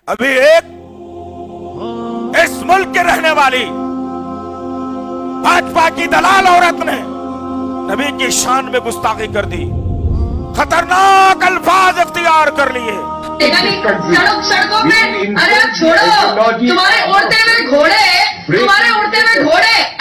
अभी एक इस मुल्क के रहने वाली भाजपा की दलाल औरत ने नबी की शान में गुस्ताखी कर दी, खतरनाक अल्फाज इख्तियार कर लिए। सड़कों पे, अरे आप छोड़ो, तुम्हारे उड़ते हुए घोड़े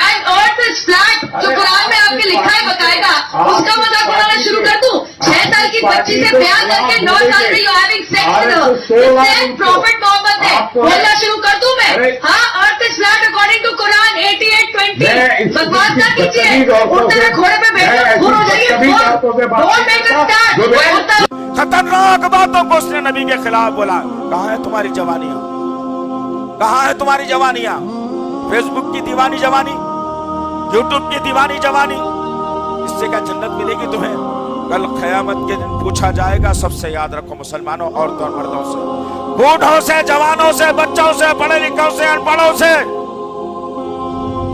एंड अर्थ इज फ्लैट, जो कुरान में आपके लिखा है बकायदा, उसका मजाक उड़ाना शुरू कर दूं? 6 साल की बच्ची से ब्याह करके 9 साल में you having sex with prophet Muhammad ने बोलना शुरू कर दूं मैं? हाँ, earth is flat according to Quran 88:20। बकवास ना कीजिए, उड़ते हुए घोड़े पे बैठो, दूर हो जाइए। खतरनाक बातों को उसने नबी के खिलाफ बोला। कहाँ है तुम्हारी जवानियां? कहाँ है तुम्हारी जवानियां? फेसबुक की दीवानी जवानी, यूट्यूब की दीवानी जवानी, इससे क्या जन्नत मिलेगी तुम्हें? कल क़यामत के दिन पूछा जाएगा सबसे, याद रखो मुसलमानों, औरतों और मर्दों से, बूढ़ों से, जवानों से, बच्चों से, पढ़े लिखों से, अनपढ़ों से।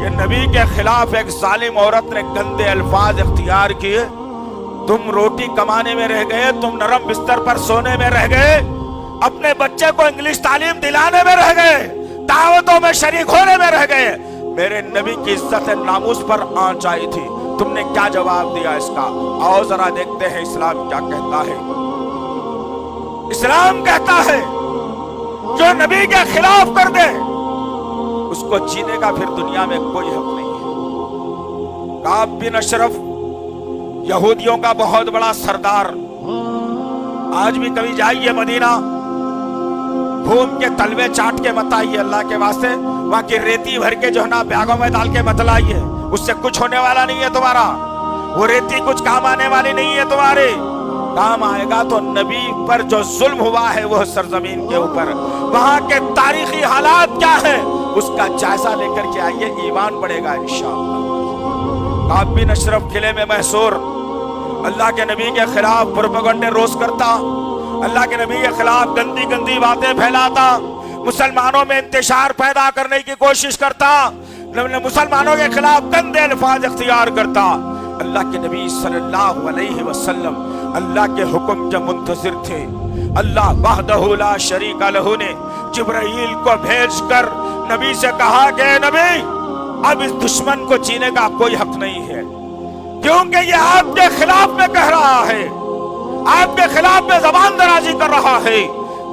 ये नबी के खिलाफ एक जालिम औरत ने गंदे अल्फाज इख्तियार किए। तुम रोटी कमाने में रह गए, तुम नरम बिस्तर पर सोने में रह गए, अपने बच्चे को इंग्लिश तालीम दिलाने में रह गए, दावतों में शरीक होने में रह गए। मेरे नबी की इज्जत नामूस पर आंच आई थी, तुमने क्या जवाब दिया इसका? आओ जरा देखते हैं इस्लाम क्या कहता है। इस्लाम कहता है जो नबी के खिलाफ कर दे उसको जीने का फिर दुनिया में कोई हक नहीं है। काब बिन अशरफ यहूदियों का बहुत बड़ा सरदार, आज भी कभी जाइए मदीना, घूम के तलवे चाट के मत आइए अल्लाह के वास्ते, वहां की रेती भर के जो है ना बैगों में डाल के मत लाइए, उससे कुछ होने वाला नहीं है तुम्हारा। वो रेती कुछ काम आने वाली नहीं है तुम्हारे। काम आएगा तो नबी पर जो जुल्म हुआ है वो सरजमीन के ऊपर, वहां के तारीखी हालात क्या है उसका जायजा लेकर के आइए, ईमान बढ़ेगा इंशाअल्लाह। काब बिन अशरफ किले में महसूर अल्लाह के नबी के खिलाफ प्रोपेगेंडे रोज करता, अल्लाह के नबी के खिलाफ गंदी गंदी बातें फैलाता, मुसलमानों में इंतशार पैदा करने की कोशिश करता, मुसलमानों के खिलाफ गंदे अल्फाज इख्तियार करता। अल्लाह के नबी सल्लल्लाहु अलैहि वसल्लम अल्लाह के हुक्म के मुंतज़िर थे। अल्लाह वहदहु ला शरीका लहू ने जिब्राइल को भेजकर नबी से कहा कि नबी अब इस दुश्मन को जीने का कोई हक नहीं है, क्योंकि ये आपके खिलाफ में कह रहा है, आपके खिलाफ में जबान दराजी कर रहा है,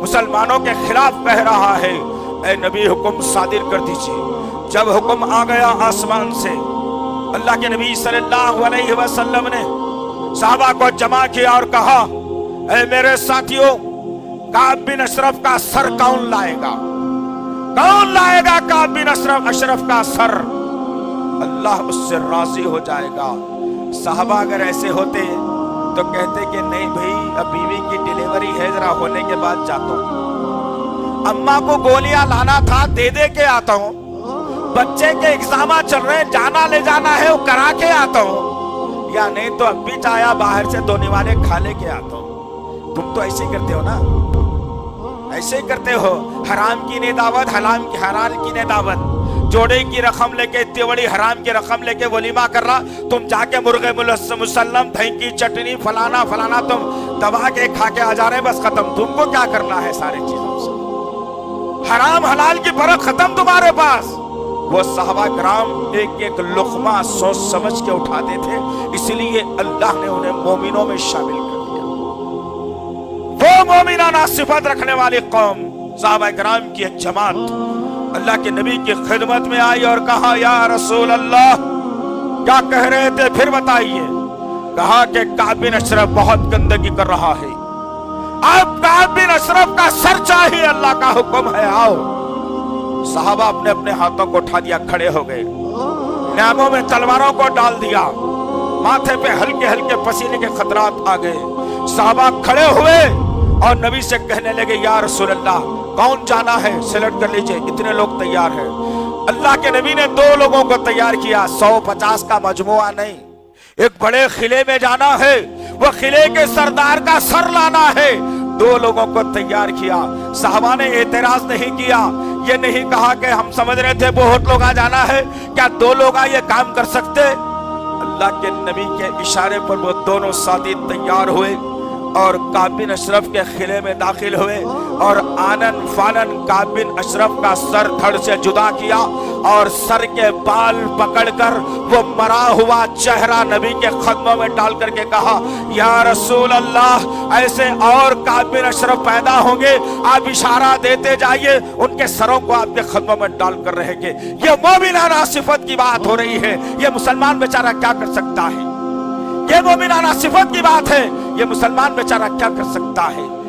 मुसलमानों के खिलाफ कह रहा है। ऐ नबी हुक्म सादिर कर दीजिए। जब हुक्म आ गया आसमान से, अल्लाह के नबी सल्लल्लाहु अलैहि वसल्लम ने साहबा को जमा किया और कहा, ऐ मेरे साथियों, काब बिन अशरफ का सर कौन लाएगा? कौन लाएगा काब बिन अशरफ का सर? अल्लाह उससे राजी हो जाएगा। साहबा अगर ऐसे होते तो कहते कि नहीं भाई, अब बीवी की डिलीवरी है, जरा होने के बाद जाता हूं, अम्मा को गोलियां लाना था, दे दे के आता हूं, बच्चे के एग्जाम चल रहे हैं, जाना ले जाना है वो करा के आता हूं, या नहीं तो अब भी चाया बाहर से दो निवाले खा ले के आता हूं। तुम तो ऐसे ही करते हो ना, ऐसे ही करते हो। हराम की ने दावत, हलाल की ने दावत, जोड़े की रकम लेके, इतनी बड़ी हराम की रकम लेके वलीमा कर रहा, तुम जाके मुर्गे मुसल्लम, दही की चटनी, फलाना फलाना तुम दबा के खा के आ जा रहे, बस खत्म। तुमको क्या करना है सारी चीजों से? हराम हलाल की फर्क खत्म तुम्हारे पास। वो सहाबा कराम एक एक लुक़मा सोच समझ के उठाते थे, इसलिए अल्लाह ने उन्हें मोमिनों में शामिल कर दिया। वो मोमिनाना सिफत रखने वाली कौम, सहाबा कराम की एक जमात अल्लाह के नबी की खिदमत में आई और कहा, या रसूल अल्लाह, क्या कह रहे थे फिर बताइए। कहा कि काब बिन अशरफ बहुत गंदगी कर रहा है, अब काब बिन अशरफ का सर चाहिए, अल्लाह का हुक्म है, आओ। साहबा अपने अपने हाथों को उठा दिया, खड़े हो गए, नामों में तलवारों को डाल दिया, माथे पे हल्के हल्के पसीने के खतरात आ गए। साहबा खड़े हुए और नबी से कहने लगे, या रसूल अल्लाह, कौन जाना है सिलेक्ट कर लीजिए, इतने लोग तैयार हैं। अल्लाह के नबी ने 2 लोगों को तैयार किया, 150 का मजमुआ नहीं, एक बड़े किले में जाना है, वो किले के सरदार का सर लाना है। 2 लोगों को तैयार किया। साहबा ने एतराज नहीं किया, ये नहीं कहा कि हम समझ रहे थे बहुत लोग आ जाना है, क्या 2 लोग ये काम कर सकते? अल्लाह के नबी के इशारे पर वो दोनों साथी तैयार हुए اور کعب بن اشرف کے خلے میں داخل ہوئے اور آنن فانن کعب بن اشرف کا سر دھڑ سے جدا کیا اور سر کے بال پکڑ کر وہ مرا ہوا چہرہ نبی کے قدموں میں ڈال کر کے کہا یا رسول اللہ ایسے اور کعب بن اشرف پیدا ہوں گے، آپ اشارہ دیتے جائیے، ان کے سروں کو آپ کے قدموں میں ڈال کر رہیں گے۔ یہ مومنانہ صفت کی بات ہو رہی ہے، یہ مسلمان بیچارہ کیا کر سکتا ہے؟ یہ مومنانہ صفت کی بات ہے، یہ مسلمان بیچارہ کیا کر سکتا ہے؟